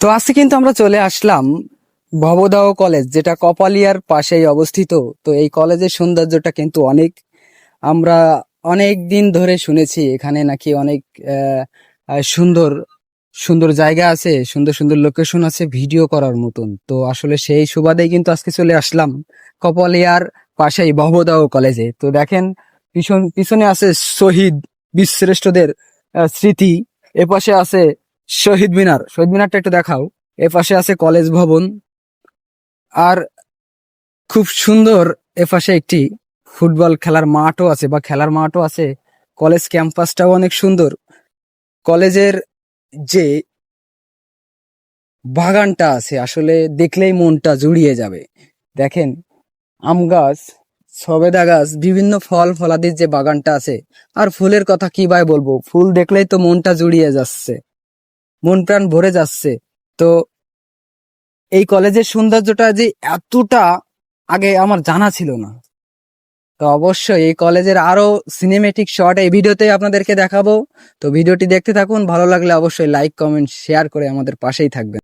তো আজকে কিন্তু আমরা চলে আসলাম ভবদাহ কলেজ, যেটা কপালিয়ার পাশেই অবস্থিত। তো এই কলেজের সৌন্দর্যটা কিন্তু অনেক, আমরা অনেক দিন ধরে শুনেছি এখানে নাকি অনেক সুন্দর সুন্দর জায়গা আছে, সুন্দর সুন্দর লোকেশন আছে ভিডিও করার মতন। তো আসলে সেই সুবাদেই কিন্তু আজকে চলে আসলাম কপালিয়ার পাশেই ভবদাহ কলেজে। তো দেখেন, পিছনে আছে শহীদ বীরশ্রেষ্ঠদের স্মৃতি, এপাশে আছে শহীদ মিনার। শহীদ মিনারটা একটু দেখাও। এপাশে আছে কলেজ ভবন, আর খুব সুন্দর এপাশে একটি ফুটবল খেলার মাঠও আছে বা খেলার মাঠও আছে। কলেজ ক্যাম্পাসটাও অনেক সুন্দর। কলেজের যে বাগানটা আছে আসলে দেখলেই মনটা জুড়িয়ে যাবে। দেখেন, আম গাছ, সবেদা গাছ, বিভিন্ন ফল ফলাদির যে বাগানটা আছে। আর ফুলের কথা কি ভাই বলবো, ফুল দেখলেই তো মনটা জুড়িয়ে যাচ্ছে, মন প্রাণ ভরে যাচ্ছে। তো এই কলেজের সৌন্দর্যটা যে এতটা আগে আমার জানা ছিল না। তো অবশ্যই এই কলেজের আরো সিনেমেটিক শট এই ভিডিওতে আপনাদেরকে দেখাবো। তো ভিডিওটি দেখতে থাকুন, ভালো লাগলে অবশ্যই লাইক কমেন্ট শেয়ার করে আমাদের পাশেই থাকবেন।